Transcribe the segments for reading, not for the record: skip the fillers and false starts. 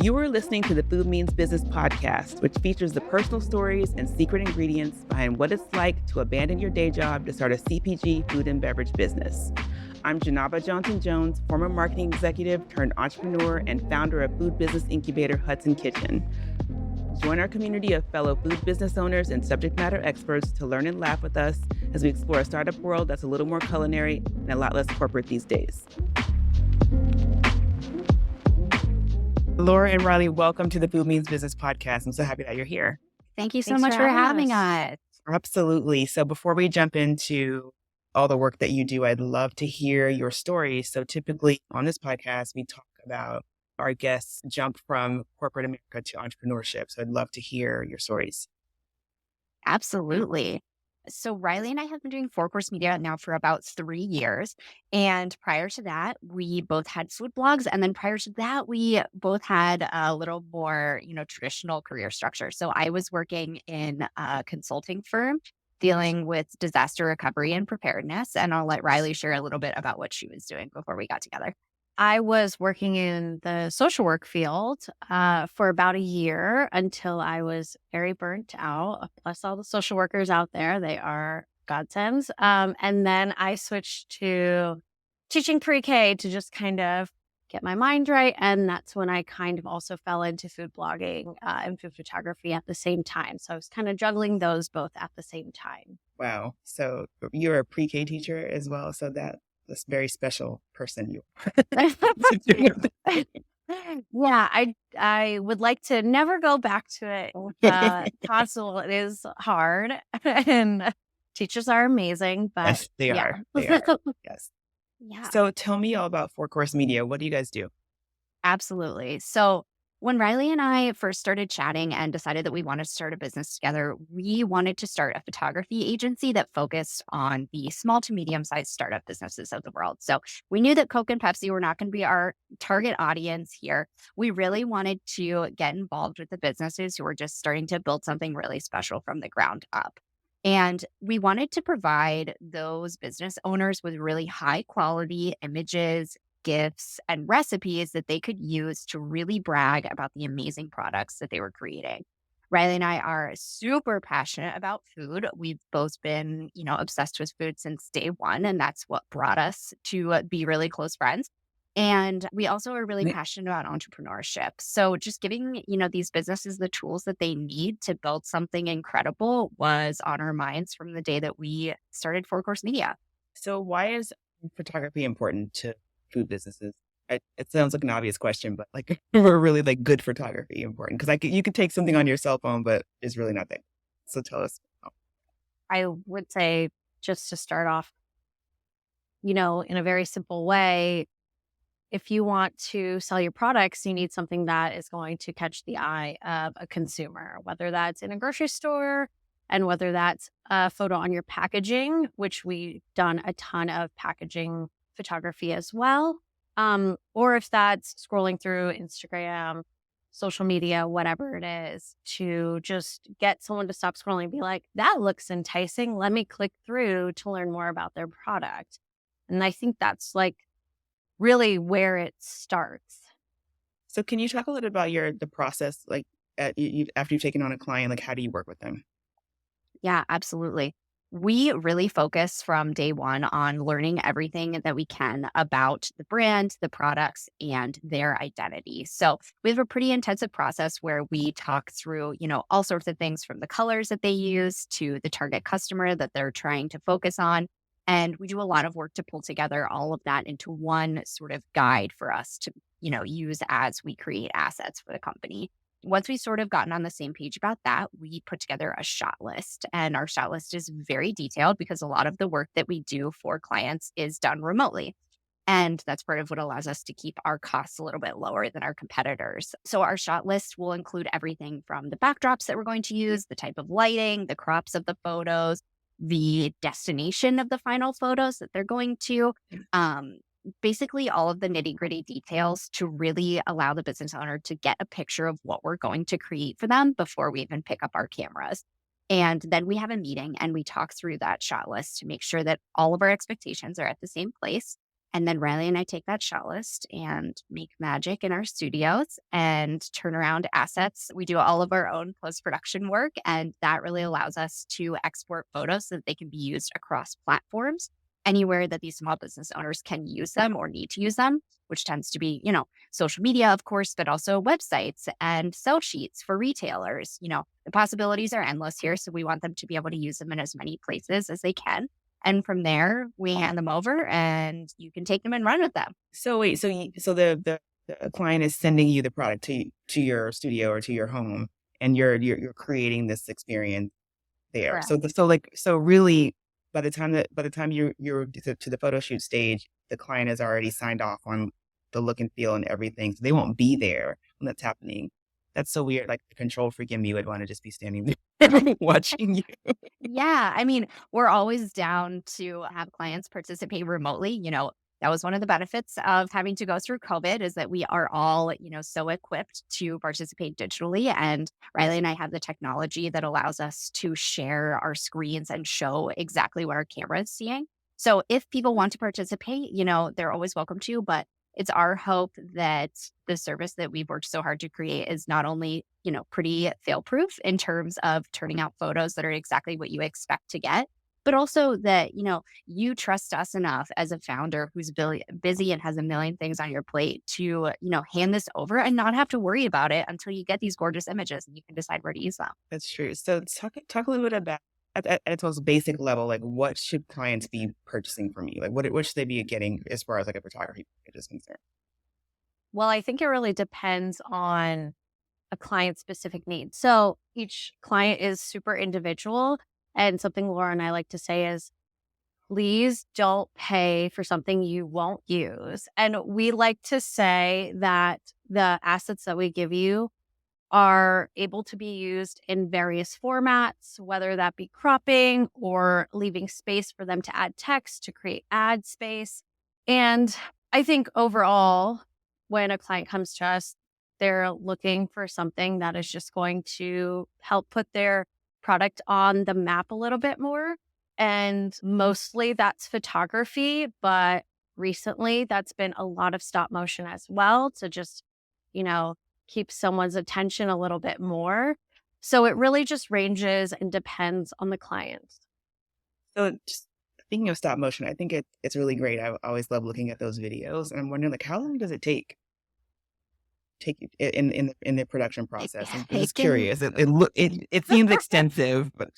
You are listening to the Food Means Business podcast, which features the personal stories and secret ingredients behind what it's like to abandon your day job to start a CPG food and beverage business. I'm Janaba Johnson-Jones, former marketing executive turned entrepreneur and founder of food business incubator Hudson Kitchen. Join our community of fellow food business owners and subject matter experts to learn and laugh with us as we explore a startup world that's a little more culinary and a lot less corporate these days. Laura and Rylee, welcome to the Food Means Business podcast. I'm so happy that you're here. Thank you so much for having us. Absolutely. So before we jump into all the work that you do, I'd love to hear your story. So typically on this podcast, we talk about our guests jump from corporate America to entrepreneurship. So I'd love to hear your stories. Absolutely. So Rylee and I have been doing Four Course Media now for about 3 years. And prior to that, we both had food blogs. And then prior to that, we both had a little more, traditional career structure. So I was working in a consulting firm dealing with disaster recovery and preparedness. And I'll let Rylee share a little bit about what she was doing before we got together. I was working in the social work field for about a year until I was very burnt out. Plus all the social workers out there, they are godsends. And then I switched to teaching pre-K to just kind of get my mind right. And that's when I kind of also fell into food blogging and food photography at the same time. So I was kind of juggling those both at the same time. Wow. So you're a pre-K teacher as well. So that's a very special person you are. Yeah, I would like to never go back to it. Possible. It is hard, and teachers are amazing, but yes, they are. They are. Yes. Yeah. So tell me all about Four Course Media. What do you guys do? Absolutely. So when Rylee and I first started chatting and decided that we wanted to start a business together, we wanted to start a photography agency that focused on the small to medium-sized startup businesses of the world. So we knew that Coke and Pepsi were not going to be our target audience here. We really wanted to get involved with the businesses who were just starting to build something really special from the ground up. And we wanted to provide those business owners with really high quality images, gifts, and recipes that they could use to really brag about the amazing products that they were creating. Rylee and I are super passionate about food. We've both been, obsessed with food since day one, and that's what brought us to be really close friends. And we also are really passionate about entrepreneurship. So just giving, these businesses the tools that they need to build something incredible was on our minds from the day that we started Four Course Media. So why is photography important to food businesses? It sounds like an obvious question, but we're really good photography important because you could take something on your cell phone, but it's really not that. So tell us. I would say just to start off, in a very simple way, if you want to sell your products, you need something that is going to catch the eye of a consumer, whether that's in a grocery store and whether that's a photo on your packaging, which we've done a ton of packaging photography as well. Or if that's scrolling through Instagram, social media, whatever it is, to just get someone to stop scrolling and be like, that looks enticing. Let me click through to learn more about their product. And I think that's really where it starts. So can you talk a little about the process, after you've taken on a client, how do you work with them? Yeah, absolutely. We really focus from day one on learning everything that we can about the brand, the products, and their identity. So we have a pretty intensive process where we talk through, all sorts of things from the colors that they use to the target customer that they're trying to focus on. And we do a lot of work to pull together all of that into one sort of guide for us to, use as we create assets for the company. Once we sort of gotten on the same page about that, we put together a shot list. And our shot list is very detailed because a lot of the work that we do for clients is done remotely. And that's part of what allows us to keep our costs a little bit lower than our competitors. So our shot list will include everything from the backdrops that we're going to use, the type of lighting, the crops of the photos, the destination of the final photos that they're going to, basically all of the nitty-gritty details to really allow the business owner to get a picture of what we're going to create for them before we even pick up our cameras. And then we have a meeting and we talk through that shot list to make sure that all of our expectations are at the same place. And then Riley and I take that shot list and make magic in our studios and turn around assets. We do all of our own post production work, and that really allows us to export photos so that they can be used across platforms anywhere that these small business owners can use them or need to use them, which tends to be, social media, of course, but also websites and sell sheets for retailers. The possibilities are endless here. So we want them to be able to use them in as many places as they can. And from there, we hand them over and you can take them and run with them. So wait, so the client is sending you the product to your studio or to your home, and you're creating this experience there. Correct. So really, by the time you're to the photo shoot stage, the client has already signed off on the look and feel and everything. So they won't be there when that's happening. That's so weird. Like the control freak in me would want to just be standing there watching you. Yeah. I mean, we're always down to have clients participate remotely. That was one of the benefits of having to go through COVID is that we are all, so equipped to participate digitally. And Riley and I have the technology that allows us to share our screens and show exactly what our camera is seeing. So if people want to participate, they're always welcome to, but it's our hope that the service that we've worked so hard to create is not only, pretty fail proof in terms of turning out photos that are exactly what you expect to get, but also that, you trust us enough as a founder who's busy and has a million things on your plate to, hand this over and not have to worry about it until you get these gorgeous images and you can decide where to use them. That's true. So talk a little bit about at its most basic level, like what should clients be purchasing from you? Like what should they be getting as far as like a photography package is concerned? Well, I think it really depends on a client specific need. So each client is super individual. And something Laura and I like to say is, please don't pay for something you won't use. And we like to say that the assets that we give you are able to be used in various formats, whether that be cropping or leaving space for them to add text to create ad space. And I think overall, when a client comes to us, they're looking for something that is just going to help put their product on the map a little bit more. And mostly that's photography, but recently that's been a lot of stop motion as well to just, keep someone's attention a little bit more. So it really just ranges and depends on the client. So just speaking of stop motion, I think it's really great. I always love looking at those videos, and I'm wondering like how long does it take you in the production process? I'm It just can curious. It seems extensive, but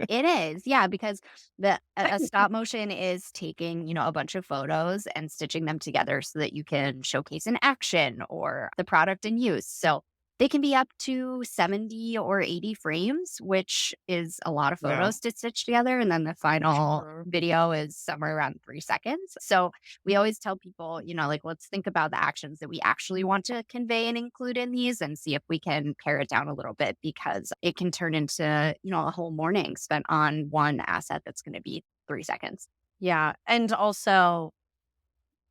It is, yeah, because a stop motion is taking, a bunch of photos and stitching them together so that you can showcase an action or the product in use. So they can be up to 70 or 80 frames, which is a lot of wow. photos to stitch together. And then the final Sure. video is somewhere around 3 seconds. So we always tell people, like, let's think about the actions that we actually want to convey and include in these and see if we can pare it down a little bit because it can turn into, a whole morning spent on one asset that's going to be 3 seconds. Yeah. And also,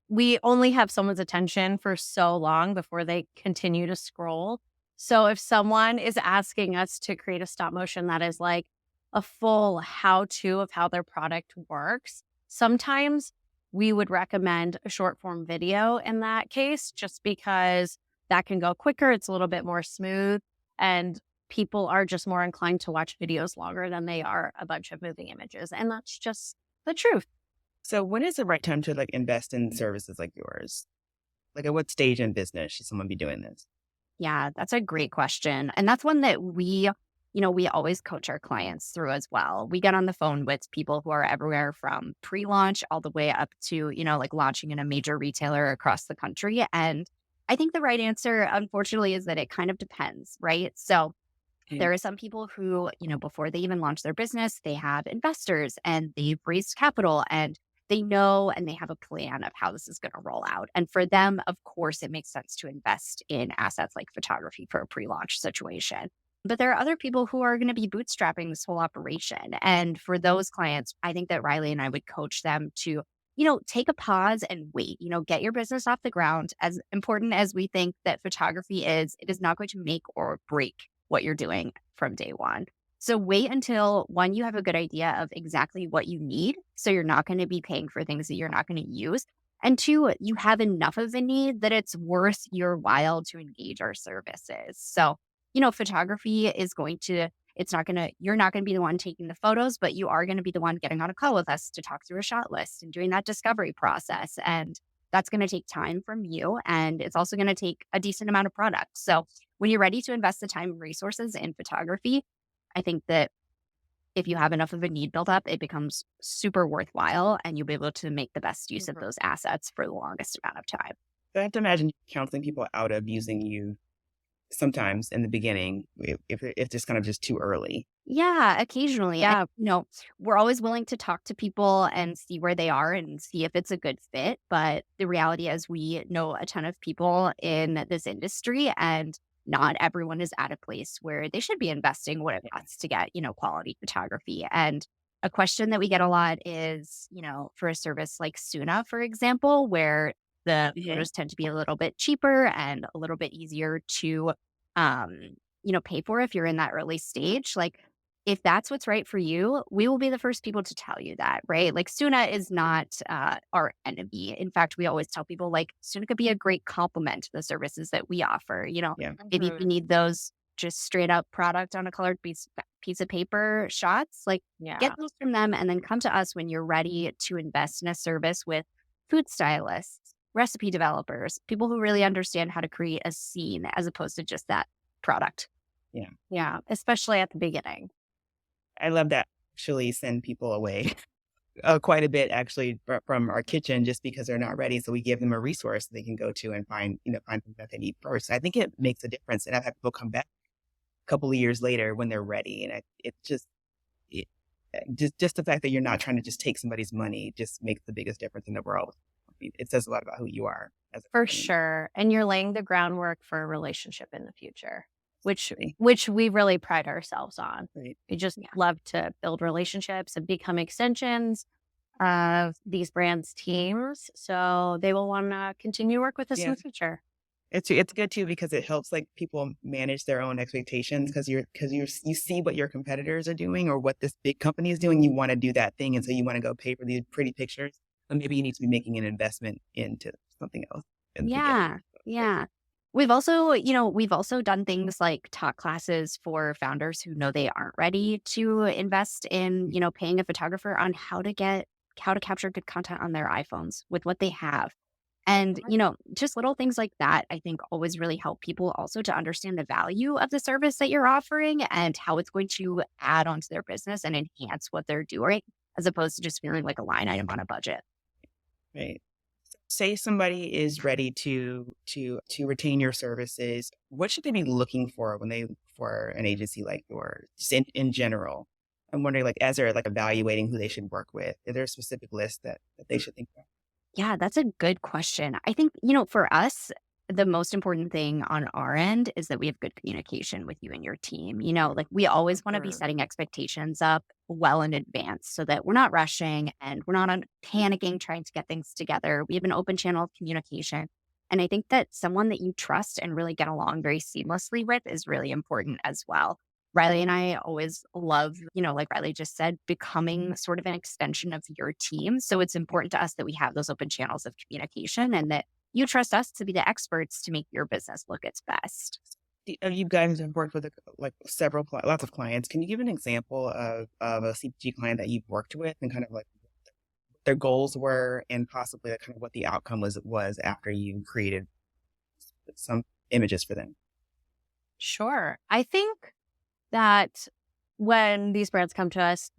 we only have someone's attention for so long before they continue to scroll. So if someone is asking us to create a stop motion that is like a full how to of how their product works, sometimes we would recommend a short form video in that case, just because that can go quicker. It's a little bit more smooth and people are just more inclined to watch videos longer than they are a bunch of moving images. And that's just the truth. So when is the right time to like invest in services like yours? Like at what stage in business should someone be doing this? Yeah, that's a great question. And that's one that we always coach our clients through as well. We get on the phone with people who are everywhere from pre-launch all the way up to, like launching in a major retailer across the country. And I think the right answer, unfortunately, is that it kind of depends, right? So there are some people who, before they even launch their business, they have investors and they've raised capital and they know and they have a plan of how this is going to roll out. And for them, of course, it makes sense to invest in assets like photography for a pre-launch situation. But there are other people who are going to be bootstrapping this whole operation. And for those clients, I think that Riley and I would coach them to, take a pause and wait, get your business off the ground. As important as we think that photography is, it is not going to make or break what you're doing from day one. So wait until one, you have a good idea of exactly what you need. So you're not going to be paying for things that you're not going to use. And two, you have enough of a need that it's worth your while to engage our services. So, photography is you're not going to be the one taking the photos, but you are going to be the one getting on a call with us to talk through a shot list and doing that discovery process. And that's going to take time from you. And it's also going to take a decent amount of product. So when you're ready to invest the time and resources in photography, I think that if you have enough of a need built up, it becomes super worthwhile and you'll be able to make the best use of those assets for the longest amount of time. I have to imagine counseling people out of using you sometimes in the beginning if it's just kind of just too early. Yeah, occasionally. Yeah. We're always willing to talk to people and see where they are and see if it's a good fit. But the reality is we know a ton of people in this industry and not everyone is at a place where they should be investing what it costs to get, quality photography. And a question that we get a lot is, for a service like Suna, for example, where the photos tend to be a little bit cheaper and a little bit easier to, um, pay for if you're in that early stage. Like, if that's what's right for you, we will be the first people to tell you that, right? Like Suna is not our enemy. In fact, we always tell people like Suna could be a great complement to the services that we offer. Yeah. Maybe if you need those just straight up product on a colored piece of paper shots, like get those from them and then come to us when you're ready to invest in a service with food stylists, recipe developers, people who really understand how to create a scene as opposed to just that product. Yeah. Especially at the beginning. I love that actually send people away quite a bit actually from our kitchen just because they're not ready. So we give them a resource they can go to and find something that they need first. I think it makes a difference. And I've had people come back a couple of years later when they're ready. And just the fact that you're not trying to just take somebody's money just makes the biggest difference in the world. I mean, it says a lot about who you are as a For company. sure. And you're laying the groundwork for a relationship in the future, which Right. we really pride ourselves on. Right. We just love to build relationships and become extensions of these brands' teams. So they will want to continue to work with us in Yeah. the future. It's good too because it helps like people manage their own expectations because you see what your competitors are doing or what this big company is doing. You want to do that thing, and so you want to go pay for these pretty pictures. But maybe you need to be making an investment into something else in the beginning. Yeah. We've also done things like taught classes for founders who know they aren't ready to invest in, paying a photographer on how to capture good content on their iPhones with what they have. And, just little things like that, I think always really help people also to understand the value of the service that you're offering and how it's going to add onto their business and enhance what they're doing, as opposed to just feeling like a line item on a budget. Right. Say somebody is ready to retain your services. What should they be looking for for an agency like yours, just in general? I'm wondering, like, as they're like evaluating who they should work with, is there a specific list that they should think about? Yeah, that's a good question. I think, for us, the most important thing on our end is that we have good communication with you and your team. Like we always want to be setting expectations up well in advance so that we're not rushing and we're not panicking trying to get things together. We have an open channel of communication. And I think that someone that you trust and really get along very seamlessly with is really important as well. Rylee and I always love, like Rylee just said, becoming sort of an extension of your team. So it's important to us that we have those open channels of communication and that you trust us to be the experts to make your business look its best. You guys have worked with like lots of clients. Can you give an example of a CPG client that you've worked with and kind of like what their goals were and possibly kind of what the outcome was after you created some images for them? Sure. I think that when these brands come to us,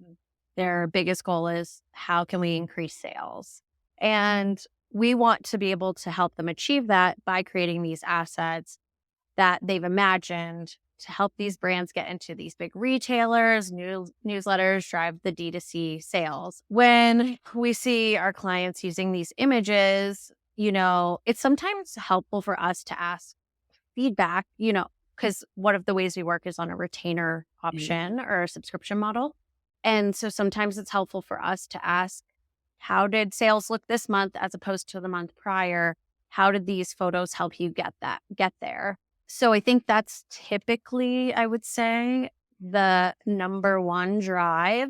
their biggest goal is how can we increase sales? And we want to be able to help them achieve that by creating these assets that they've imagined to help these brands get into these big retailers, newsletters, drive the D2C sales. When we see our clients using these images, it's sometimes helpful for us to ask feedback, because one of the ways we work is on a retainer option or a subscription model. And so sometimes it's helpful for us to ask, how did sales look this month as opposed to the month prior? How did these photos help you get there? So I think that's typically, I would say, the number one drive,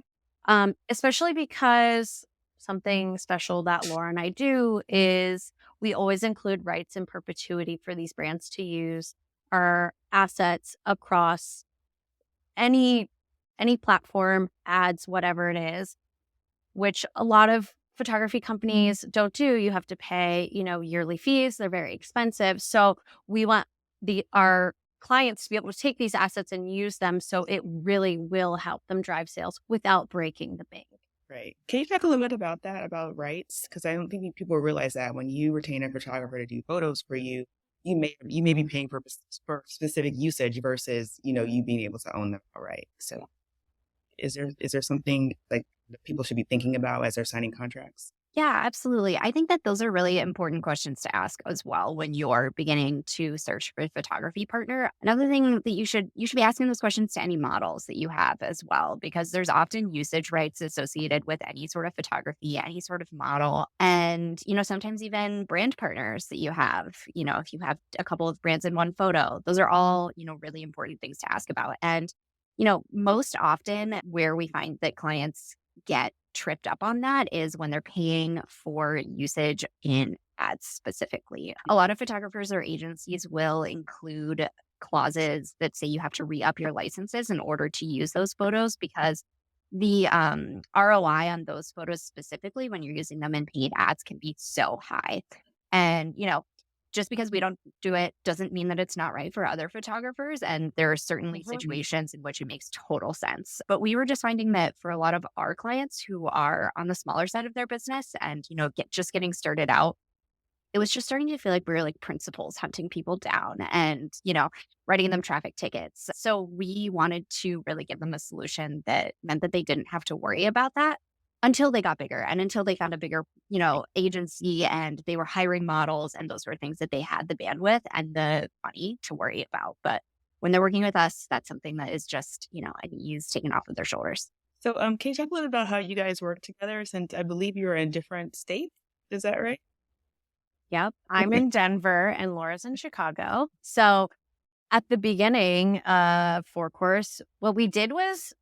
especially because something special that Laura and I do is we always include rights in perpetuity for these brands to use our assets across any platform, ads, whatever it is, which a lot of photography companies don't do. You have to pay, yearly fees. They're very expensive. So we want our clients to be able to take these assets and use them so it really will help them drive sales without breaking the bank. Right. Can you talk a little bit about that, about rights? Because I don't think people realize that when you retain a photographer to do photos for you, you may be paying for specific usage versus, you being able to own them outright. So is there something like that people should be thinking about as they're signing contracts? Yeah, absolutely. I think that those are really important questions to ask as well when you're beginning to search for a photography partner. Another thing that you should be asking those questions to any models that you have as well, because there's often usage rights associated with any sort of photography, any sort of model, and sometimes even brand partners that you have. If you have a couple of brands in one photo, those are all really important things to ask about. And most often where we find that clients get tripped up on that is when they're paying for usage in ads specifically. A lot of photographers or agencies will include clauses that say you have to re-up your licenses in order to use those photos because the ROI on those photos specifically when you're using them in paid ads can be so high. And, just because we don't do it doesn't mean that it's not right for other photographers. And there are certainly situations in which it makes total sense. But we were just finding that for a lot of our clients who are on the smaller side of their business and, just getting started out, it was just starting to feel like we were like principals hunting people down and, writing them traffic tickets. So we wanted to really give them a solution that meant that they didn't have to worry about that until they got bigger and until they found a bigger, agency and they were hiring models and those were things that they had the bandwidth and the money to worry about. But when they're working with us, that's something that is just, an ease taken off of their shoulders. So can you talk a little about how you guys work together since I believe you're in different states? Is that right? Yep. I'm in Denver and Laura's in Chicago. So at the beginning for course, what we did was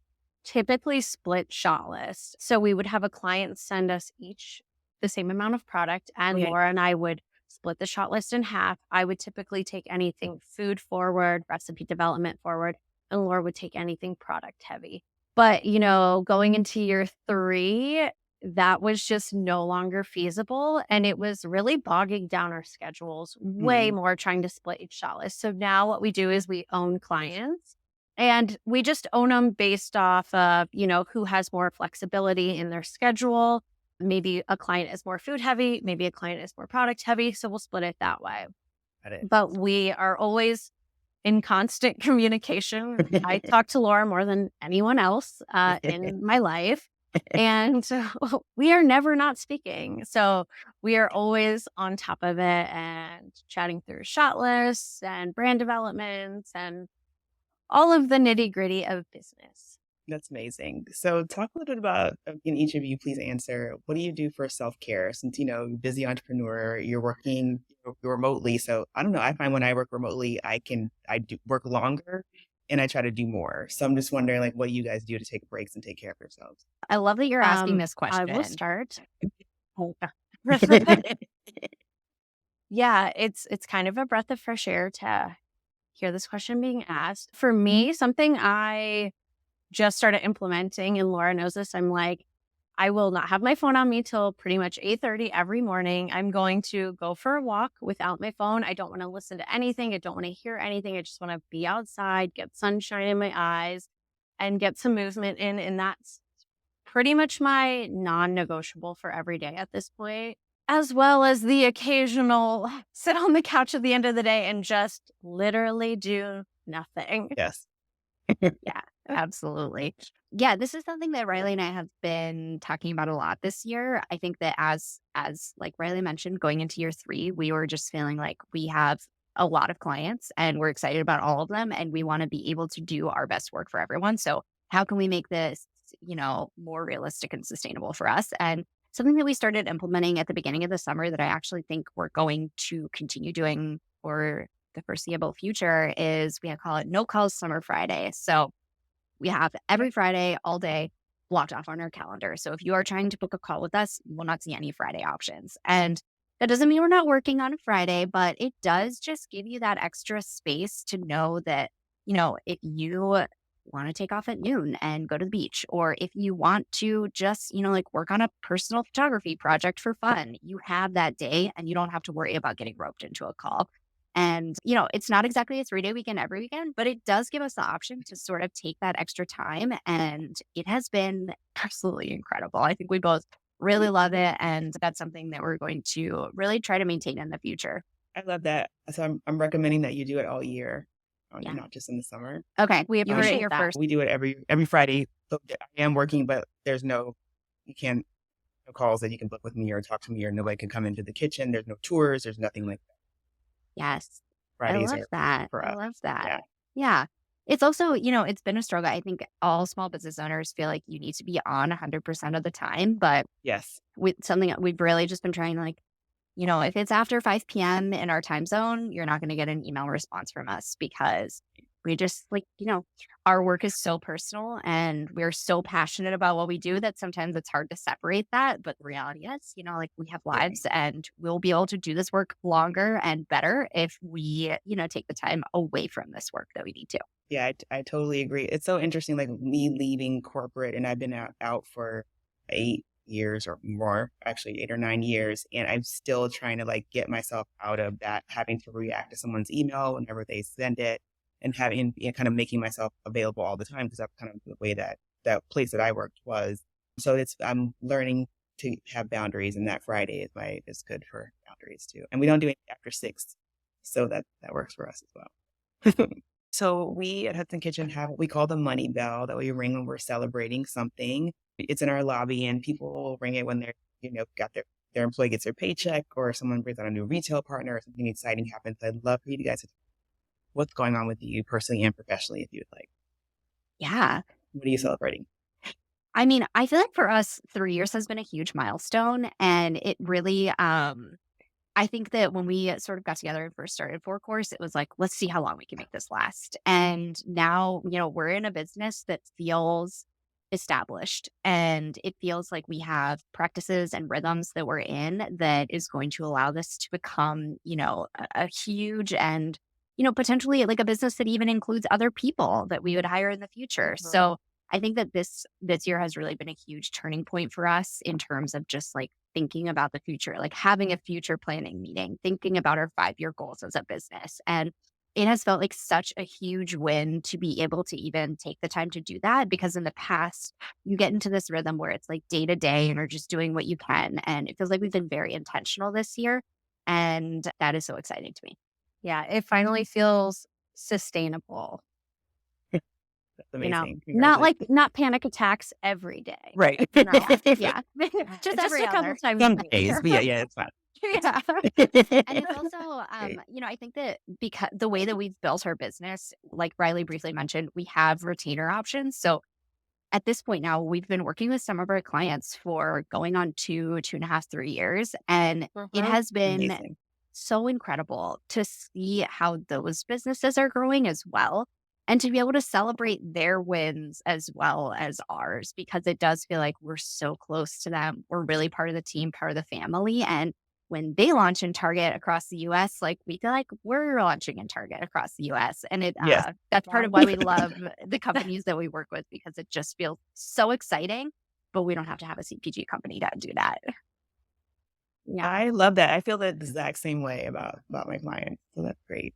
typically split shot list. So we would have a client send us each the same amount of product and Laura and I would split the shot list in half. I would typically take anything food forward, recipe development forward, and Laura would take anything product heavy. But, going into year 3, that was just no longer feasible. And it was really bogging down our schedules way more trying to split each shot list. So now what we do is we own clients. And we just own them based off of, who has more flexibility in their schedule. Maybe a client is more food heavy. Maybe a client is more product heavy. So we'll split it that way. But we are always in constant communication. I talk to Laura more than anyone else in my life. And we are never not speaking. So we are always on top of it and chatting through shot lists and brand developments and all of the nitty gritty of business. That's amazing. So talk a little bit about, can each of you please answer, what do you do for self-care? Since, busy entrepreneur, you're working remotely. So I don't know, I find when I work remotely, I do work longer and I try to do more. So I'm just wondering like what you guys do to take breaks and take care of yourselves. I love that you're asking this question. I will start. Yeah, it's kind of a breath of fresh air to hear this question being asked. For me, something I just started implementing, and Laura knows this, I'm like, I will not have my phone on me till pretty much 8:30 every morning. I'm going to go for a walk without my phone. I don't want to listen to anything. I don't want to hear anything. I just want to be outside, get sunshine in my eyes, and get some movement in. And that's pretty much my non-negotiable for every day at this point, as well as the occasional sit on the couch at the end of the day and just literally do nothing. Yes. Yeah, absolutely. Yeah, this is something that Rylee and I have been talking about a lot this year. I think that as like Rylee mentioned, going into year 3, we were just feeling like we have a lot of clients and we're excited about all of them and we want to be able to do our best work for everyone. So how can we make this, more realistic and sustainable for us? And something that we started implementing at the beginning of the summer that I actually think we're going to continue doing for the foreseeable future is we call it No Calls Summer Friday. So we have every Friday all day. blocked off on our calendar. So if you are trying to book a call with us, you will not see any Friday options. And that doesn't mean we're not working on a Friday, but it does just give you that extra space to know that, if you want to take off at noon and go to the beach, or if you want to just, like work on a personal photography project for fun, you have that day and you don't have to worry about getting roped into a call. And, it's not exactly a 3-day weekend every weekend, but it does give us the option to sort of take that extra time. And it has been absolutely incredible. I think we both really love it. And that's something that we're going to really try to maintain in the future. I love that. So I'm recommending that you do it all year, Yeah. not just in the summer. Okay. We You heard it appreciate here that. first. We do it every Friday. So I am working, but there's no calls that you can book with me or talk to me, or nobody can come into the kitchen. There's no tours. There's nothing like that. Yes. Fridays I love are that. for I us. love that. Yeah. Yeah. It's also, it's been a struggle. I think all small business owners feel like you need to be on 100% of the time, but Yes. with something that we've really just been trying, like, if it's after 5 p.m. in our time zone, you're not going to get an email response from us because we just our work is so personal and we're so passionate about what we do that sometimes it's hard to separate that. But the reality is, we have lives and we'll be able to do this work longer and better if we, take the time away from this work that we need to. Yeah, I totally agree. It's so interesting, like me leaving corporate, and I've been out for 8 years or more, actually 8 or 9 years, and I'm still trying to like get myself out of that, having to react to someone's email whenever they send it, and having kind of making myself available all the time, because that's kind of the way that place that I worked was. So I'm learning to have boundaries, and that Friday is good for boundaries too. And we don't do it after 6, so that works for us as well. So we at Hudson Kitchen have what we call the money bell that we ring when we're celebrating something. It's in our lobby, and people will ring it when they're, got their employee gets their paycheck, or someone brings on a new retail partner, or something exciting happens. I'd love for you guys to what's going on with you personally and professionally, if you would like. Yeah. What are you celebrating? I mean, I feel like for us, 3 years has been a huge milestone, and it really, I think that when we sort of got together and first started Four Course, it was like, let's see how long we can make this last. And now, we're in a business that feels established, and it feels like we have practices and rhythms that we're in that is going to allow this to become, a huge and, potentially like a business that even includes other people that we would hire in the future. Mhm. So I think that this year has really been a huge turning point for us in terms of just like thinking about the future, like having a future planning meeting, thinking about our 5-year goals as a business. And it has felt like such a huge win to be able to even take the time to do that, because in the past you get into this rhythm where it's like day to day and you're just doing what you can. And it feels like we've been very intentional this year. And that is so exciting to me. Yeah, it finally feels sustainable. That's amazing. Not panic attacks every day. Right. No, yeah. Just every a couple other. times. Some a days, year. but yeah, it's fine. Yeah. And it's also, Great. I think that because the way that we've built our business, like Rylee briefly mentioned, we have retainer options. So at this point now, we've been working with some of our clients for going on 2.5, 3 years. And it Mhm. has been Amazing. so incredible to see how those businesses are growing as well. And to be able to celebrate their wins as well as ours, because it does feel like we're so close to them. We're really part of the team, part of the family. And when they launch in Target across the US, like we feel like we're launching in Target across the US. And Yes. that's part of why we love the companies that we work with, because it just feels so exciting, but we don't have to have a CPG company to do that. Yeah. I love that. I feel the exact same way about my clients. So that's great.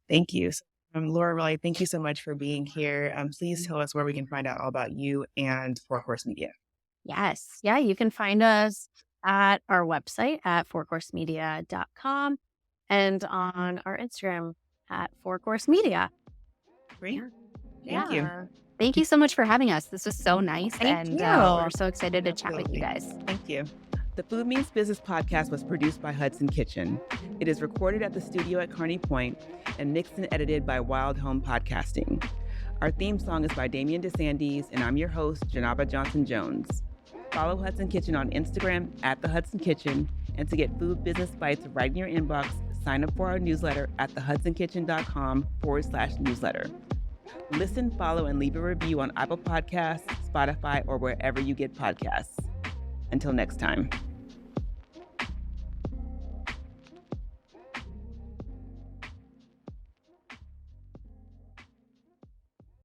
Thank you. So, Laura and Rylee, thank you so much for being here. Please tell us where we can find out all about you and Four Course Media. Yes. Yeah, you can find us at our website at fourcoursemedia.com and on our Instagram at fourcoursemedia. Great. Yeah. Thank you. Yeah. Thank you so much for having us. This was so nice. Thank and you. We're so excited to chat with you Absolutely. guys. Thank you. The Food Means Business podcast was produced by Hudson Kitchen. It is recorded at the studio at Kearney Point and mixed and edited by Wild Home Podcasting. Our theme song is by Damian DeSandes, and I'm your host, Janaba Johnson-Jones. Follow Hudson Kitchen on Instagram at The Hudson Kitchen, and to get food business bites right in your inbox, sign up for our newsletter at thehudsonkitchen.com/newsletter. Listen, follow, and leave a review on Apple Podcasts, Spotify, or wherever you get podcasts. Until next time.